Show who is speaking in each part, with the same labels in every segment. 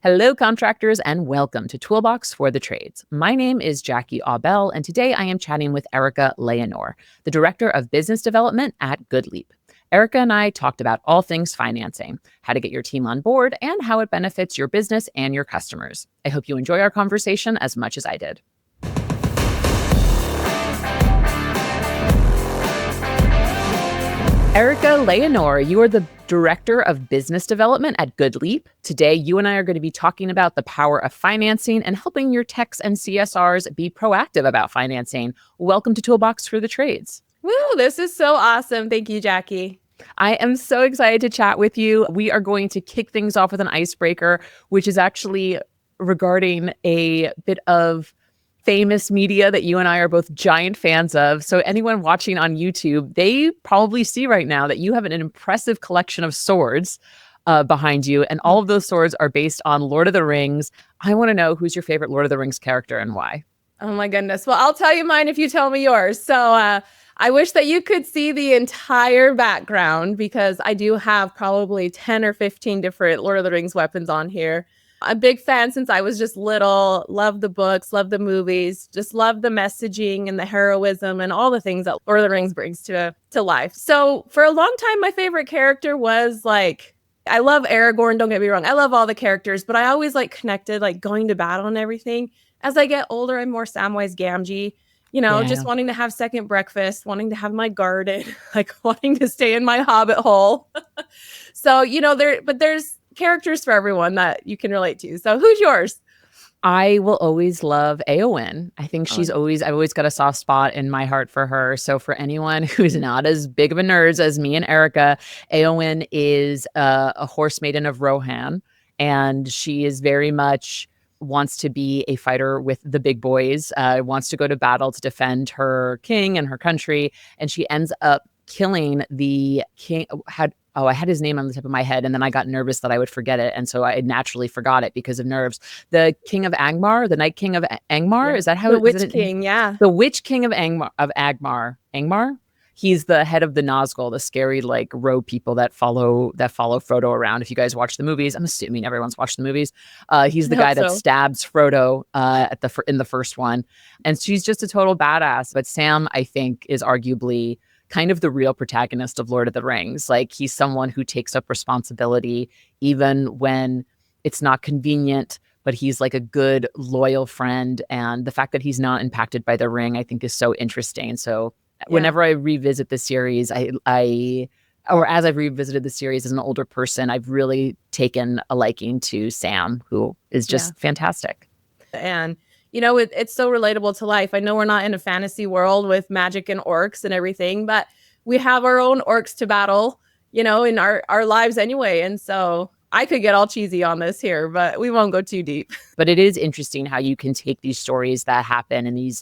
Speaker 1: Hello, contractors, and welcome to Toolbox for the Trades. My name is Jackie Aubel, and today I am chatting with Erica Leonor, the Director of Business Development at Goodleap. Erica and I talked about all things financing, how to get your team on board, and how it benefits your business and your customers. I hope you enjoy our conversation as much as I did. Erica Leonor, you are the Director of Business Development at Goodleap. Today, you and I are going to be talking about the power of financing and helping your techs and CSRs be proactive about financing. Welcome to Toolbox for the Trades.
Speaker 2: Woo, this is so awesome. Thank you, Jackie.
Speaker 1: I am so excited to chat with you. We are going to kick things off with an icebreaker, which is actually regarding a bit of famous media that you and I are both giant fans of. So anyone watching on YouTube, they probably see right now that you have an impressive collection of swords behind you. And all of those swords are based on Lord of the Rings. I want to know, who's your favorite Lord of the Rings character and why?
Speaker 2: Oh my goodness. Well, I'll tell you mine if you tell me yours. So I wish that you could see the entire background because I do have probably 10 or 15 different Lord of the Rings weapons on here. I'm a big fan since I was just little, love the books, love the movies, just love the messaging and the heroism and all the things that Lord of the Rings brings to life. So for a long time, my favorite character was I love Aragorn, don't get me wrong. I love all the characters, but I always connected going to battle and everything. As I get older, I'm more Samwise Gamgee, just wanting to have second breakfast, wanting to have my garden, wanting to stay in my hobbit hole. So, there's characters for everyone that you can relate to. So who's yours?
Speaker 1: I will always love Éowyn. I think I've always got a soft spot in my heart for her. So for anyone who's not as big of a nerd as me and Erica, Éowyn is a horse maiden of Rohan, and she is very much wants to be a fighter with the big boys, wants to go to battle to defend her king and her country. And she ends up killing the king. I had his name on the tip of my head, and then I got nervous that I would forget it. And so I naturally forgot it because of nerves. The King of Angmar, the Night King of Angmar, is that how
Speaker 2: the Witch King? Yeah.
Speaker 1: The Witch King of Angmar. Angmar? He's the head of the Nazgul, the scary row people that follow Frodo around. If you guys watch the movies, I'm assuming everyone's watched the movies. He's the guy that stabs Frodo in the first one, and she's just a total badass. But Sam, I think, is arguably kind of the real protagonist of Lord of the Rings. He's someone who takes up responsibility even when it's not convenient, but he's a good, loyal friend. And the fact that he's not impacted by the ring, I think, is so interesting. So whenever I revisit the series, as I've revisited the series as an older person, I've really taken a liking to Sam, who is just fantastic.
Speaker 2: And it's so relatable to life. I know we're not in a fantasy world with magic and orcs and everything, but we have our own orcs to battle, in our lives anyway. And so I could get all cheesy on this here, but we won't go too deep.
Speaker 1: But it is interesting how you can take these stories that happen in these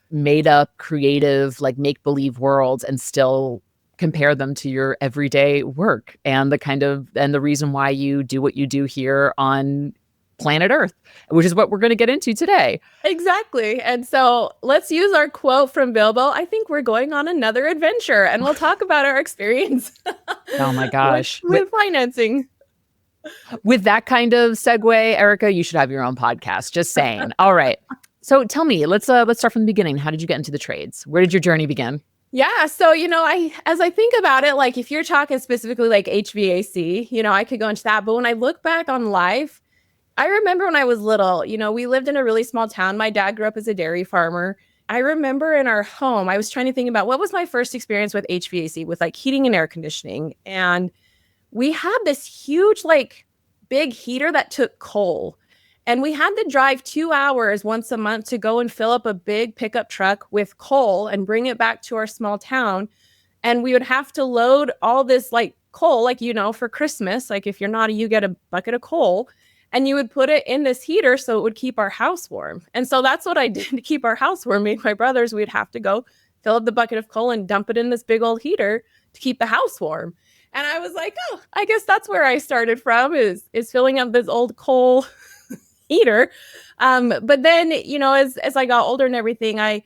Speaker 1: made up, creative, make-believe worlds and still compare them to your everyday work and the reason why you do what you do here on planet Earth, which is what we're going to get into today.
Speaker 2: Exactly. And so let's use our quote from Bilbo. I think we're going on another adventure, and we'll talk about our experience.
Speaker 1: Oh my gosh.
Speaker 2: with financing.
Speaker 1: With that kind of segue, Erica, you should have your own podcast. Just saying. All right. So tell me, let's start from the beginning. How did you get into the trades? Where did your journey begin?
Speaker 2: Yeah. So, as I think about it, if you're talking specifically HVAC, I could go into that. But when I look back on life, I remember when I was little, we lived in a really small town. My dad grew up as a dairy farmer. I remember in our home, I was trying to think about what was my first experience with HVAC, with heating and air conditioning. And we had this huge, big heater that took coal. And we had to drive 2 hours once a month to go and fill up a big pickup truck with coal and bring it back to our small town. And we would have to load all this coal, for Christmas. If you're naughty, you get a bucket of coal. And you would put it in this heater so it would keep our house warm. And so that's what I did to keep our house warm. Me and my brothers, we'd have to go fill up the bucket of coal and dump it in this big old heater to keep the house warm. And I was like, oh, I guess that's where I started from is filling up this old coal heater. But then, as I got older and everything, I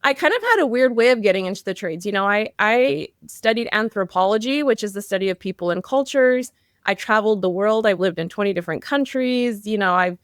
Speaker 2: kind of had a weird way of getting into the trades. I studied anthropology, which is the study of people and cultures. I traveled the world. I've lived in 20 different countries. I've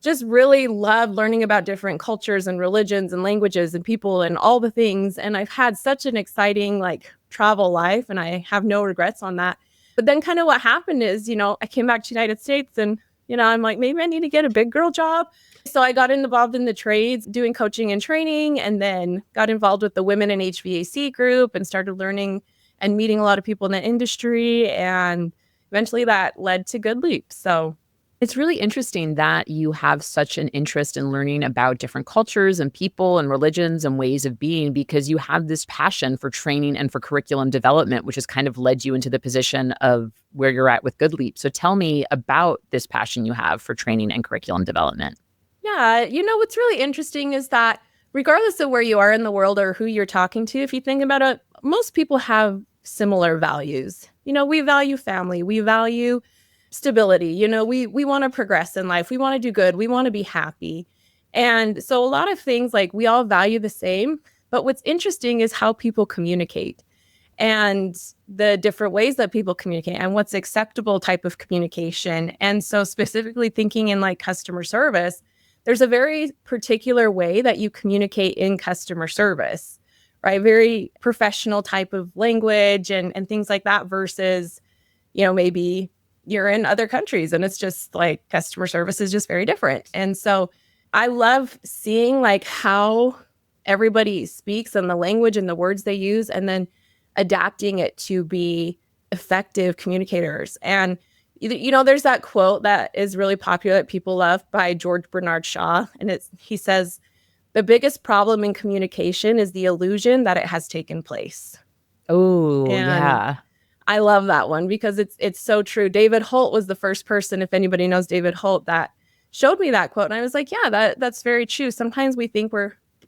Speaker 2: just really loved learning about different cultures and religions and languages and people and all the things. And I've had such an exciting travel life, and I have no regrets on that. But then kind of what happened is, I came back to the United States, and, I'm like, maybe I need to get a big girl job. So I got involved in the trades, doing coaching and training, and then got involved with the Women in HVAC group and started learning and meeting a lot of people in the industry. And eventually that led to Goodleap. So
Speaker 1: it's really interesting that you have such an interest in learning about different cultures and people and religions and ways of being, because you have this passion for training and for curriculum development, which has kind of led you into the position of where you're at with Goodleap. So tell me about this passion you have for training and curriculum development.
Speaker 2: Yeah, what's really interesting is that regardless of where you are in the world or who you're talking to, if you think about it, most people have similar values. We value family, we value stability. We want to progress in life. We want to do good. We want to be happy. And so a lot of things we all value the same, but what's interesting is how people communicate and the different ways that people communicate and what's acceptable type of communication. And so specifically thinking in customer service, there's a very particular way that you communicate in customer service, right? Very professional type of language and things like that versus, maybe you're in other countries and it's just customer service is just very different. And so I love seeing how everybody speaks and the language and the words they use, and then adapting it to be effective communicators. And there's that quote that is really popular that people love by George Bernard Shaw. And he says, the biggest problem in communication is the illusion that it has taken place.
Speaker 1: Oh, yeah.
Speaker 2: I love that one because it's so true. David Holt was the first person, if anybody knows David Holt, that showed me that quote. And I was like, yeah, that's very true. Sometimes we think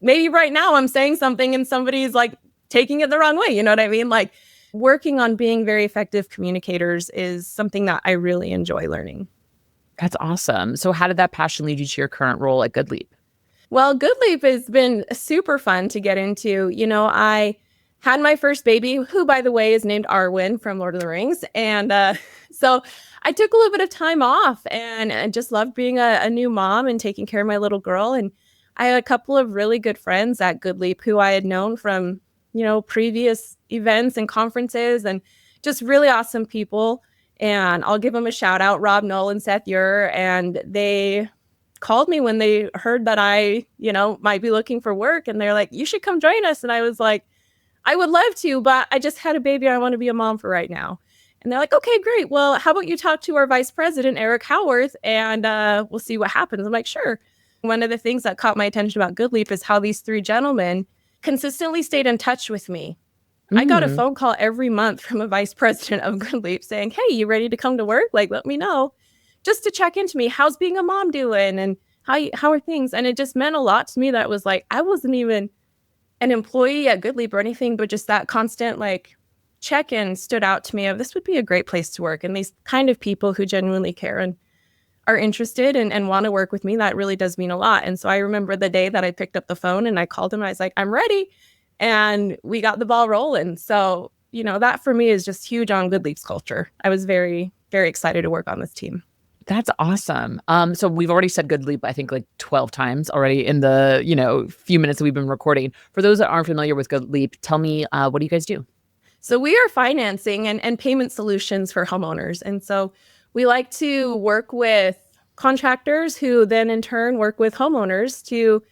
Speaker 2: maybe right now I'm saying something and somebody's taking it the wrong way. You know what I mean? Working on being very effective communicators is something that I really enjoy learning.
Speaker 1: That's awesome. So how did that passion lead you to your current role at Goodleap?
Speaker 2: Well, Goodleap has been super fun to get into. I had my first baby, who, by the way, is named Arwen from Lord of the Rings. And so I took a little bit of time off and just loved being a new mom and taking care of my little girl. And I had a couple of really good friends at Goodleap who I had known from, previous events and conferences, and just really awesome people. And I'll give them a shout out, Rob Knoll and Seth Ure. And they called me when they heard that I, might be looking for work. And they're like, you should come join us. And I was like, I would love to, but I just had a baby. I want to be a mom for right now. And they're like, okay, great. Well, how about you talk to our vice president, Eric Howarth, and we'll see what happens. I'm like, sure. One of the things that caught my attention about Goodleap is how these three gentlemen consistently stayed in touch with me. I got a phone call every month from a vice president of Goodleap saying, hey, you ready to come to work? Let me know. Just to check into me. How's being a mom doing? And how are things? And it just meant a lot to me that was I wasn't even an employee at Goodleap or anything, but just that constant check-in stood out to me of this would be a great place to work. And these kind of people who genuinely care and are interested and want to work with me, that really does mean a lot. And so I remember the day that I picked up the phone and I called him, I was like, I'm ready. And we got the ball rolling. So, that for me is just huge on Goodleap's culture. I was very, very excited to work on this team.
Speaker 1: That's awesome. So we've already said Goodleap, I think 12 times already in the, few minutes that we've been recording. For those that aren't familiar with Goodleap, tell me, what do you guys do?
Speaker 2: So we are financing and payment solutions for homeowners. And so we like to work with contractors who then in turn work with homeowners to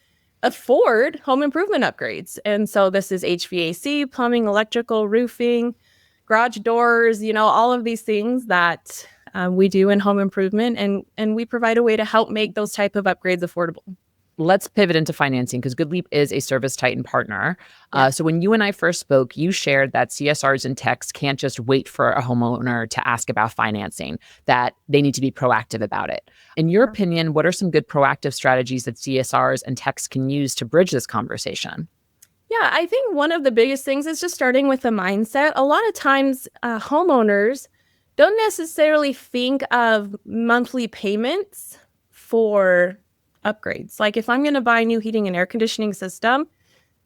Speaker 2: afford home improvement upgrades. And so this is HVAC, plumbing, electrical, roofing, garage doors, all of these things that we do in home improvement, and we provide a way to help make those type of upgrades affordable.
Speaker 1: Let's pivot into financing because Goodleap is a ServiceTitan partner. So when you and I first spoke, you shared that CSRs and techs can't just wait for a homeowner to ask about financing, that they need to be proactive about it. In your opinion, what are some good proactive strategies that CSRs and techs can use to bridge this conversation?
Speaker 2: Yeah, I think one of the biggest things is just starting with a mindset. A lot of times homeowners don't necessarily think of monthly payments for upgrades. If I'm going to buy a new heating and air conditioning system,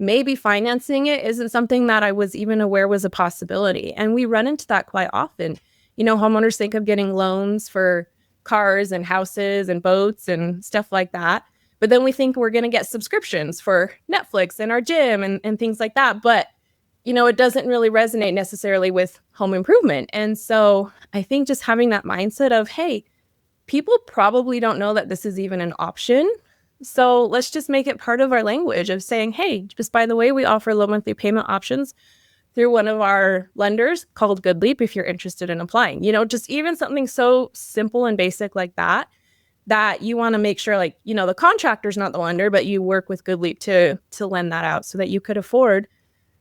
Speaker 2: maybe financing it isn't something that I was even aware was a possibility. And we run into that quite often. Homeowners think of getting loans for cars and houses and boats and stuff like that. But then we think we're going to get subscriptions for Netflix and our gym and things like that. But, it doesn't really resonate necessarily with home improvement. And so I think just having that mindset of, hey, people probably don't know that this is even an option. So let's just make it part of our language of saying, hey, just by the way, we offer low monthly payment options through one of our lenders called Goodleap if you're interested in applying. Just even something so simple and basic like that you want to make sure, like, the contractor's not the lender, but you work with Goodleap to lend that out so that you could afford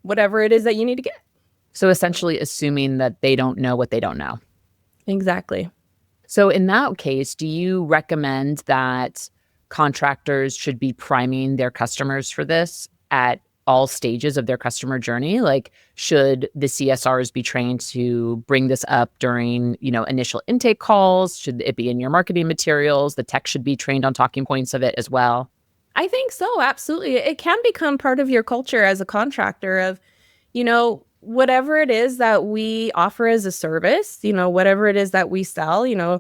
Speaker 2: whatever it is that you need to get.
Speaker 1: So essentially assuming that they don't know what they don't know.
Speaker 2: Exactly.
Speaker 1: So in that case, do you recommend that contractors should be priming their customers for this at all stages of their customer journey? Like, should the CSRs be trained to bring this up during, initial intake calls? Should it be in your marketing materials? The tech should be trained on talking points of it as well.
Speaker 2: I think so. Absolutely. It can become part of your culture as a contractor of, whatever it is that we offer as a service, whatever it is that we sell,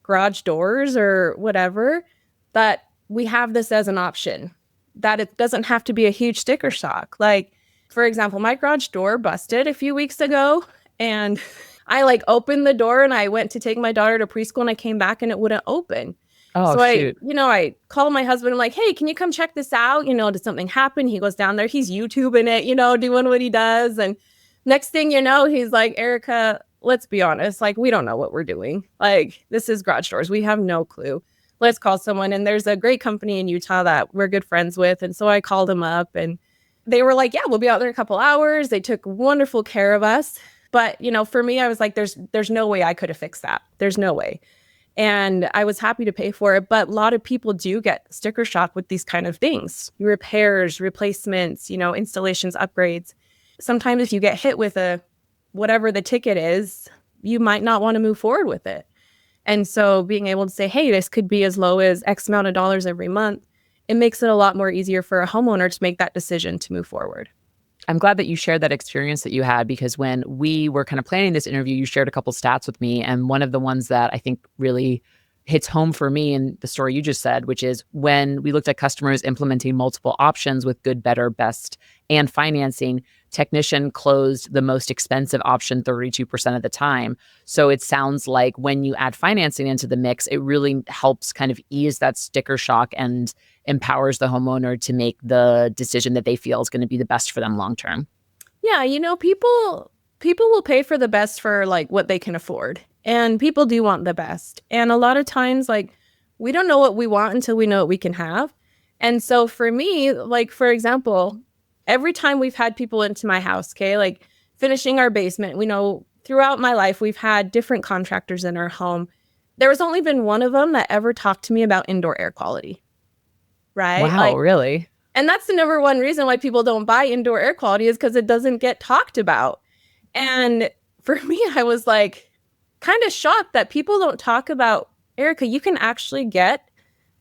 Speaker 2: garage doors or whatever, that we have this as an option, that it doesn't have to be a huge sticker shock. Like, for example, my garage door busted a few weeks ago and I opened the door and I went to take my daughter to preschool and I came back and it wouldn't open.
Speaker 1: Oh,
Speaker 2: so
Speaker 1: shoot.
Speaker 2: I called my husband. I'm like, hey, can you come check this out? Did something happen? He goes down there. He's YouTubing it, doing what he does. And next thing you know, he's like, Erica, let's be honest. Like, we don't know what we're doing. Like, this is garage doors. We have no clue. Let's call someone. And there's a great company in Utah that we're good friends with. And so I called them up and they were like, yeah, we'll be out there in a couple hours. They took wonderful care of us. But, for me, I was like, there's no way I could have fixed that. There's no way. And I was happy to pay for it. But a lot of people do get sticker shock with these kind of things. Repairs, replacements, installations, upgrades. Sometimes if you get hit with whatever the ticket is, you might not want to move forward with it. And so being able to say, hey, this could be as low as X amount of dollars every month, it makes it a lot more easier for a homeowner to make that decision to move forward.
Speaker 1: I'm glad that you shared that experience that you had, because when we were kind of planning this interview, you shared a couple stats with me. And one of the ones that I think really hits home for me in the story you just said, which is when we looked at customers implementing multiple options with good, better, best, and financing, technician closed the most expensive option 32% of the time. So it sounds like when you add financing into the mix, it really helps kind of ease that sticker shock and empowers the homeowner to make the decision that they feel is going to be the best for them long term.
Speaker 2: Yeah, people will pay for the best for what they can afford. And people do want the best. And a lot of times, we don't know what we want until we know what we can have. And so for me, for example, every time we've had people into my house, okay, finishing our basement, we know throughout my life, we've had different contractors in our home. There has only been one of them that ever talked to me about indoor air quality. Right?
Speaker 1: Wow, really?
Speaker 2: And that's the number one reason why people don't buy indoor air quality is because it doesn't get talked about. And for me, I was kind of shocked that people don't talk about, Erica, you can actually get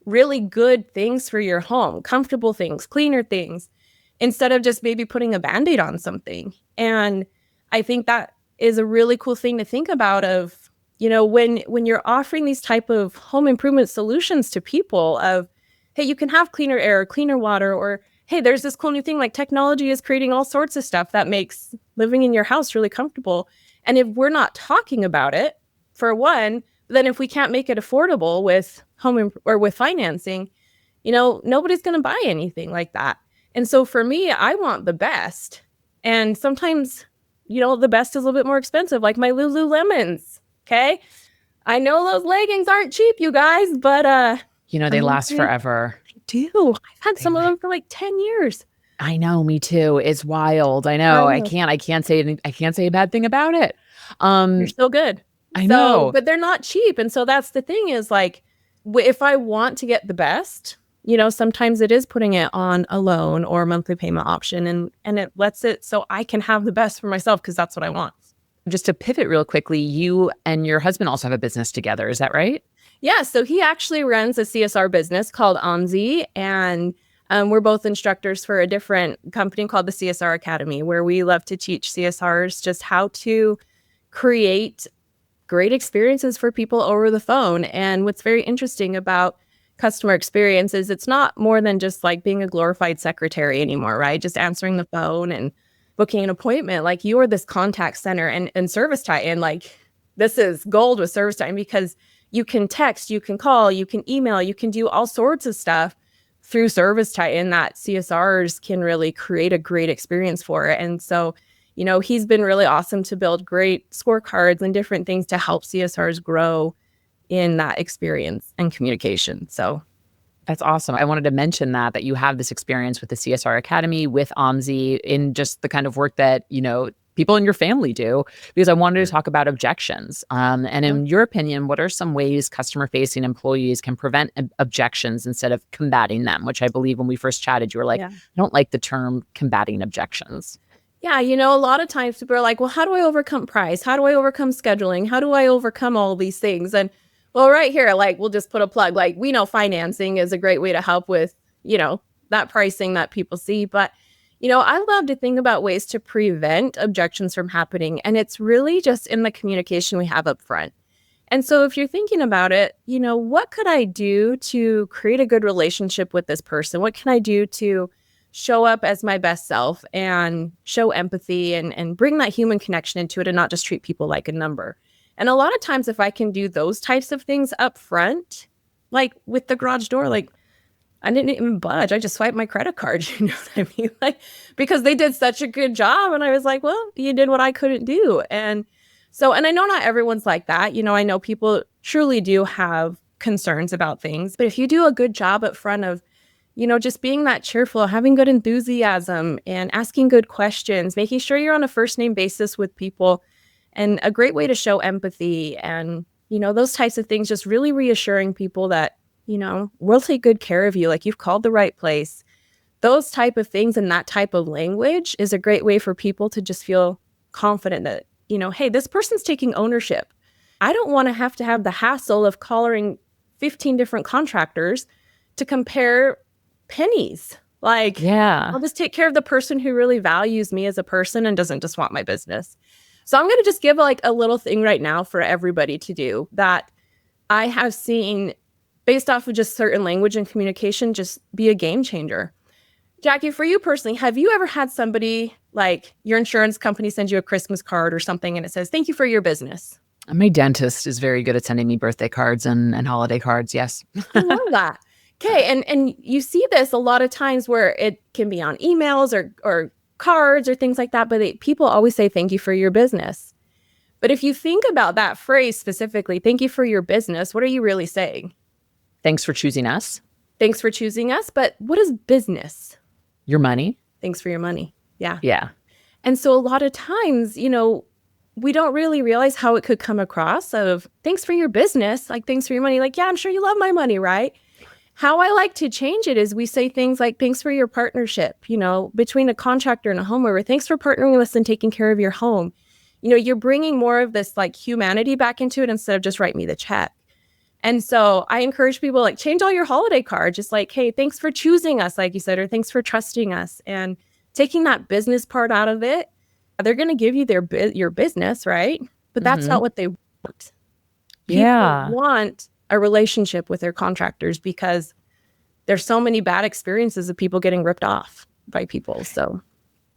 Speaker 2: really good things for your home, comfortable things, cleaner things, instead of just maybe putting a Band-Aid on something. And I think that is a really cool thing to think about of, when you're offering these type of home improvement solutions to people of, hey, you can have cleaner air, cleaner water, or hey, there's this cool new thing, technology is creating all sorts of stuff that makes living in your house really comfortable. And if we're not talking about it, for one, then if we can't make it affordable with or with financing, nobody's going to buy anything like that. And so for me, I want the best. And sometimes, the best is a little bit more expensive, like my Lululemons. Okay. I know those leggings aren't cheap, you guys, but
Speaker 1: they last forever.
Speaker 2: I do. I've had some of them for 10 years.
Speaker 1: I know, me too. It's wild. I know. I can't say a bad thing about it.
Speaker 2: You're so good.
Speaker 1: I know.
Speaker 2: But they're not cheap. And so that's the thing is if I want to get the best, sometimes it is putting it on a loan or a monthly payment option and it lets it so I can have the best for myself because that's what I want.
Speaker 1: Just to pivot real quickly, you and your husband also have a business together. Is that right?
Speaker 2: Yeah. So he actually runs a CSR business called Omzi, and we're both instructors for a different company called the CSR Academy, where we love to teach CSRs just how to create great experiences for people over the phone. And what's very interesting about customer experience is it's not more than just like being a glorified secretary anymore, right? Just answering the phone and booking an appointment. Like you are this contact center, and ServiceTitan, like this is gold with ServiceTitan because you can text, you can call, you can email, you can do all sorts of stuff through ServiceTitan that CSRs can really create a great experience for it. And so, he's been really awesome to build great scorecards and different things to help CSRs grow in that experience and communication. So
Speaker 1: that's awesome. I wanted to mention that you have this experience with the CSR Academy, with OMSI, in just the kind of work that, people in your family do, because I wanted to talk about objections. And in your opinion, what are some ways customer-facing employees can prevent objections instead of combating them? Which I believe when we first chatted, you were like, I don't like the term combating objections.
Speaker 2: Yeah, a lot of times people are like, well, how do I overcome price? How do I overcome scheduling? How do I overcome all these things? And well, right here, like we'll just put a plug. Like we know financing is a great way to help with, that pricing that people see. But, I love to think about ways to prevent objections from happening. And it's really just in the communication we have up front. And so if you're thinking about it, what could I do to create a good relationship with this person? What can I do to show up as my best self and show empathy and bring that human connection into it and not just treat people like a number? And a lot of times if I can do those types of things up front, like with the garage door, like I didn't even budge. I just swiped my credit card, you know what I mean? Like, because they did such a good job. And I was like, well, you did what I couldn't do. And so, and I know not everyone's like that. I know people truly do have concerns about things, but if you do a good job up front of, just being that cheerful, having good enthusiasm and asking good questions, making sure you're on a first name basis with people, and a great way to show empathy and, those types of things, just really reassuring people that, we'll take good care of you. Like you've called the right place. Those type of things and that type of language is a great way for people to just feel confident that, hey, this person's taking ownership. I don't want to have the hassle of calling 15 different contractors to compare pennies. Like, I'll just take care of the person who really values me as a person and doesn't just want my business. So I'm going to just give like a little thing right now for everybody to do that I have seen based off of just certain language and communication just be a game changer. Jackie, for you personally, have you ever had somebody like your insurance company send you a Christmas card or something and it says, thank you for your business?
Speaker 1: My dentist is very good at sending me birthday cards and holiday cards. Yes.
Speaker 2: I love that. Okay. And you see this a lot of times where it can be on emails or cards or things like that, but people always say, thank you for your business. But if you think about that phrase specifically, thank you for your business, what are you really saying?
Speaker 1: Thanks for choosing us.
Speaker 2: Thanks for choosing us. But what is business?
Speaker 1: Your money.
Speaker 2: Thanks for your money. Yeah.
Speaker 1: Yeah.
Speaker 2: And so a lot of times, we don't really realize how it could come across of thanks for your business, like thanks for your money. Like, yeah, I'm sure you love my money, right? How I like to change it is we say things like, thanks for your partnership, between a contractor and a homeowner. Thanks for partnering with us and taking care of your home. You're bringing more of this like humanity back into it instead of just write me the check. And so I encourage people like change all your holiday cards, just like, hey, thanks for choosing us, like you said, or thanks for trusting us, and taking that business part out of it. They're going to give you your business, right? But that's not what they want. People want a relationship with their contractors because there's so many bad experiences of people getting ripped off by people. So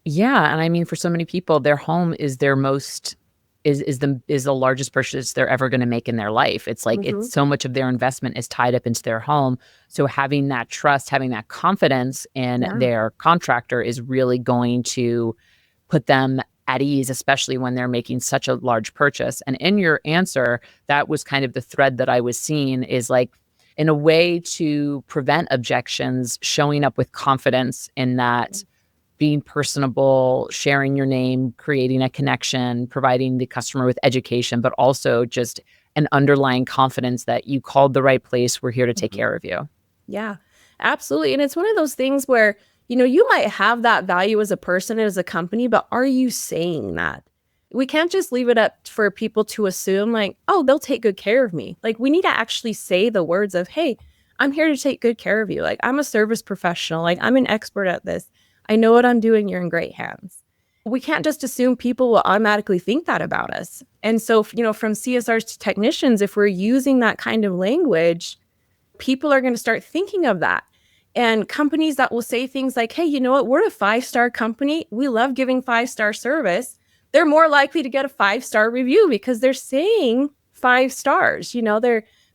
Speaker 1: yeah, and I mean, for so many people, their home is their most is the largest purchase they're ever going to make in their life. It's like it's so much of their investment is tied up into their home. So having that trust, having that confidence in their contractor is really going to put them at ease, especially when they're making such a large purchase. And in your answer, that was kind of the thread that I was seeing, is like, in a way to prevent objections, showing up with confidence in that, being personable, sharing your name, creating a connection, providing the customer with education, but also just an underlying confidence that you called the right place. We're here to take care of you.
Speaker 2: Yeah, absolutely. And it's one of those things where, you might have that value as a person and as a company, but are you saying that? We can't just leave it up for people to assume like, oh, they'll take good care of me. Like, we need to actually say the words of, hey, I'm here to take good care of you. Like, I'm a service professional. Like, I'm an expert at this. I know what I'm doing. You're in great hands. we can't just assume people will automatically think that about us. And so, from CSRs to technicians, if we're using that kind of language, people are going to start thinking of that. And companies that will say things like, hey, you know what? We're a 5-star company. We love giving 5-star service. They're more likely to get a 5-star review because they're saying 5 stars.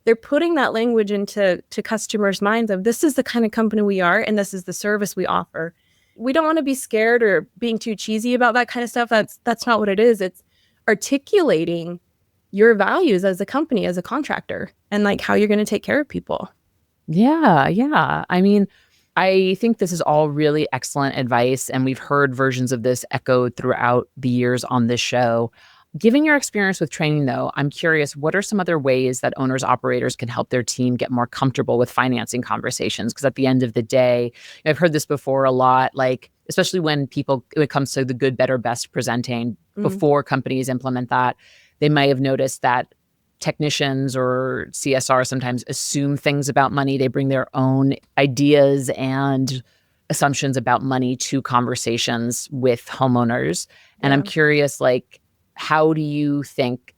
Speaker 2: They're putting that language into customers' minds of this is the kind of company we are and this is the service we offer. We don't want to be scared or being too cheesy about that kind of stuff. That's not what it is. It's articulating your values as a company, as a contractor, and like how you're going to take care of people.
Speaker 1: Yeah. I mean, I think this is all really excellent advice, and we've heard versions of this echoed throughout the years on this show. Given your experience with training, though, I'm curious, what are some other ways that owners, operators can help their team get more comfortable with financing conversations? Because at the end of the day, I've heard this before a lot, like, especially when it comes to the good, better, best presenting, before companies implement that, they may have noticed that technicians or CSR sometimes assume things about money. They bring their own ideas and assumptions about money to conversations with homeowners. And I'm curious, like, how do you think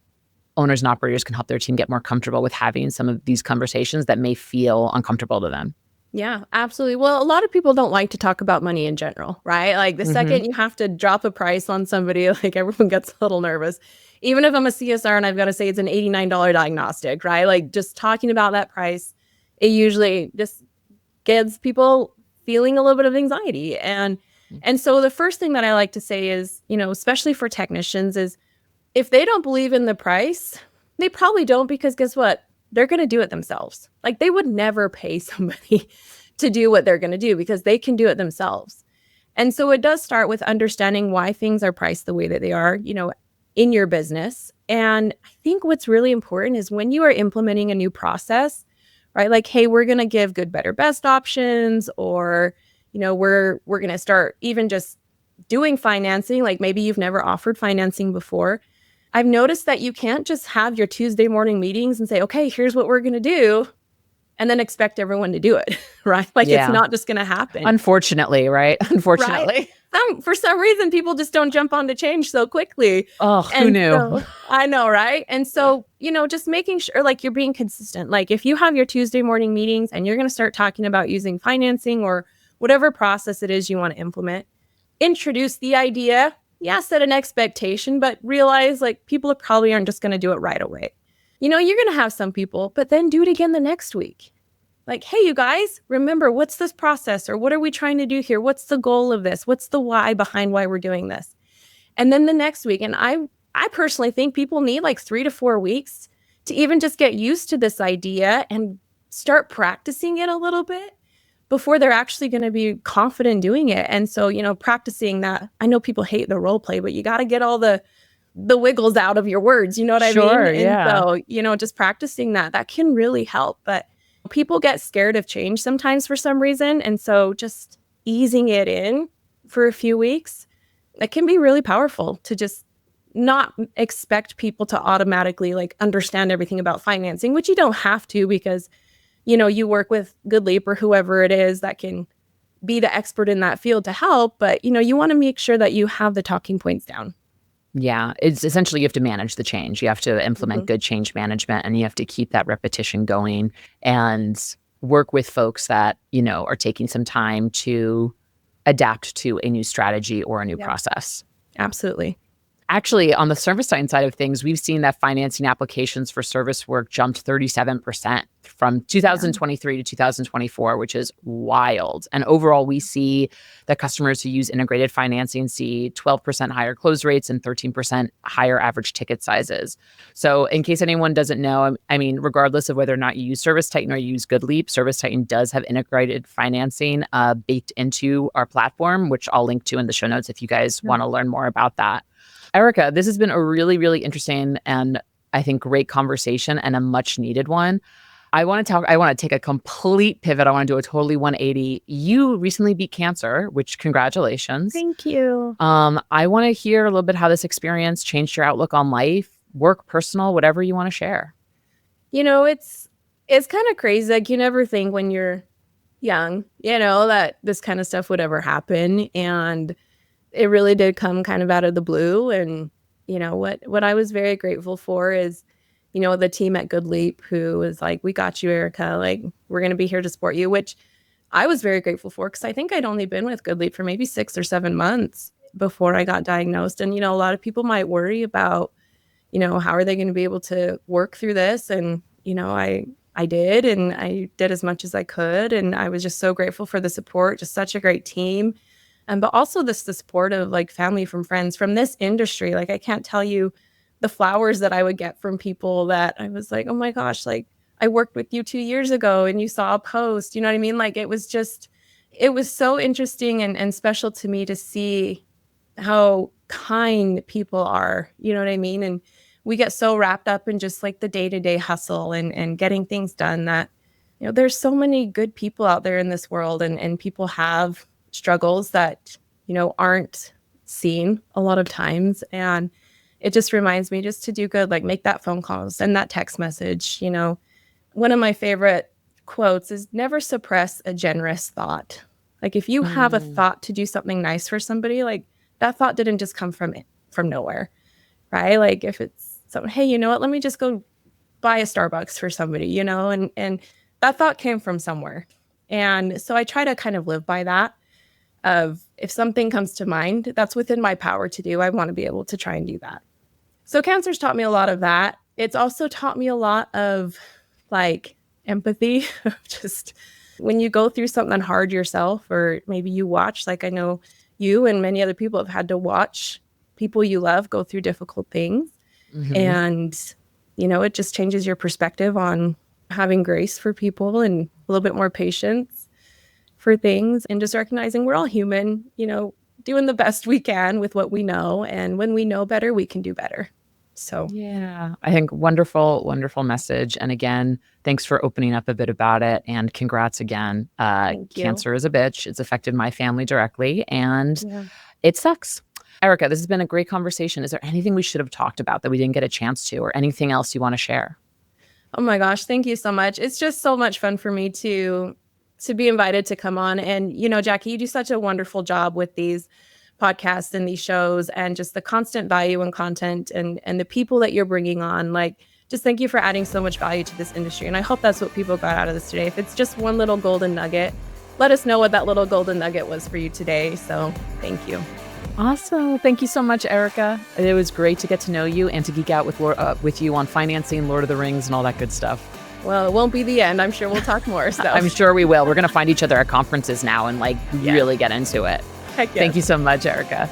Speaker 1: owners and operators can help their team get more comfortable with having some of these conversations that may feel uncomfortable to them?
Speaker 2: Yeah, absolutely. Well, a lot of people don't like to talk about money in general, right? Like the second you have to drop a price on somebody, like everyone gets a little nervous. Even if I'm a CSR and I've got to say it's an $89 diagnostic, right? Like just talking about that price, it usually just gets people feeling a little bit of anxiety. And so the first thing that I like to say is, especially for technicians, is if they don't believe in the price, they probably don't, because guess what? They're going to do it themselves. Like they would never pay somebody to do what they're going to do because they can do it themselves. And so it does start with understanding why things are priced the way that they are, in your business. And I think what's really important is when you are implementing a new process, right? Like, hey, we're going to give good, better, best options, or, we're going to start even just doing financing. Like maybe you've never offered financing before. I've noticed that you can't just have your Tuesday morning meetings and say, okay, here's what we're going to do, and then expect everyone to do it, right? Like it's not just going to happen.
Speaker 1: Unfortunately, right? Unfortunately.
Speaker 2: Right? For some reason, people just don't jump on to change so quickly.
Speaker 1: Oh, who knew?
Speaker 2: So, I know, right? And so, just making sure like you're being consistent. Like if you have your Tuesday morning meetings and you're going to start talking about using financing or whatever process it is you want to implement, introduce the idea. Set an expectation, but realize like people probably aren't just going to do it right away. You're going to have some people, but then do it again the next week. Like, hey, you guys, remember, what's this process, or what are we trying to do here? What's the goal of this? What's the why behind why we're doing this? And then the next week, and I personally think people need like 3 to 4 weeks to even just get used to this idea and start practicing it a little bit before they're actually going to be confident doing it. And so, practicing that, I know people hate the role play, but you got to get all the wiggles out of your words. You know what I mean? And so, just practicing that can really help. But people get scared of change sometimes for some reason. And so just easing it in for a few weeks, it can be really powerful to just not expect people to automatically like understand everything about financing, which you don't have to, because you work with Goodleap or whoever it is that can be the expert in that field to help. But, you want to make sure that you have the talking points down.
Speaker 1: Yeah, it's essentially you have to manage the change. You have to implement good change management, and you have to keep that repetition going and work with folks that, are taking some time to adapt to a new strategy or a new process.
Speaker 2: Absolutely.
Speaker 1: Actually, on the ServiceTitan side of things, we've seen that financing applications for service work jumped 37% from 2023 to 2024, which is wild. And overall, we see that customers who use integrated financing see 12% higher close rates and 13% higher average ticket sizes. So in case anyone doesn't know, I mean, regardless of whether or not you use ServiceTitan or you use Goodleap, ServiceTitan does have integrated financing baked into our platform, which I'll link to in the show notes if you guys want to learn more about that. Erica, this has been a really, really interesting and I think great conversation, and a much needed one. I want to take a complete pivot. I want to do a totally 180. You recently beat cancer, which congratulations.
Speaker 2: Thank you.
Speaker 1: I want to hear a little bit how this experience changed your outlook on life, work, personal, whatever you want to share.
Speaker 2: It's kind of crazy. Like you never think when you're young, that this kind of stuff would ever happen. And it really did come kind of out of the blue. And, what I was very grateful for is, the team at Goodleap who was like, we got you, Erica. Like, we're going to be here to support you, which I was very grateful for, because I think I'd only been with Goodleap for maybe 6 or 7 months before I got diagnosed. And, a lot of people might worry about, how are they going to be able to work through this? And, I did, and I did as much as I could. And I was just so grateful for the support, just such a great team. But also the support of like family, from friends, from this industry. Like, I can't tell you the flowers that I would get from people that I was like, oh my gosh, like, I worked with you 2 years ago and you saw a post, you know what I mean? Like, it was so interesting and special to me to see how kind people are, you know what I mean? And we get so wrapped up in just like the day-to-day hustle and getting things done that, there's so many good people out there in this world, and people have struggles that, aren't seen a lot of times. And it just reminds me just to do good, like make that phone call, send that text message. One of my favorite quotes is, never suppress a generous thought. Like, if you have a thought to do something nice for somebody, like, that thought didn't just come from nowhere, right? Like, if it's something, hey, you know what, let me just go buy a Starbucks for somebody, and that thought came from somewhere. And so I try to kind of live by that, of if something comes to mind that's within my power to do, I want to be able to try and do that. So cancer's taught me a lot of that. It's also taught me a lot of like empathy. Just when you go through something hard yourself, or maybe you watch, like I know you and many other people have had to watch people you love go through difficult things. Mm-hmm. And, it just changes your perspective on having grace for people and a little bit more patience for things, and just recognizing we're all human, doing the best we can with what we know. And when we know better, we can do better. So,
Speaker 1: yeah, I think wonderful, wonderful message. And again, thanks for opening up a bit about it, and congrats again. Cancer is a bitch. It's affected my family directly, and it sucks. Erica, this has been a great conversation. Is there anything we should have talked about that we didn't get a chance to, or anything else you want to share?
Speaker 2: Oh my gosh, thank you so much. It's just so much fun for me to be invited to come on. And, Jackie, you do such a wonderful job with these podcasts and these shows, and just the constant value and content and the people that you're bringing on. Like, just thank you for adding so much value to this industry. And I hope that's what people got out of this today. If it's just one little golden nugget, let us know what that little golden nugget was for you today. So thank you.
Speaker 1: Awesome. Thank you so much, Erica. It was great to get to know you and to geek out with you on financing, Lord of the Rings, and all that good stuff.
Speaker 2: Well, it won't be the end. I'm sure we'll talk more. So
Speaker 1: I'm sure we will. We're going to find each other at conferences now and really get into it.
Speaker 2: Heck yes.
Speaker 1: Thank you so much, Erica.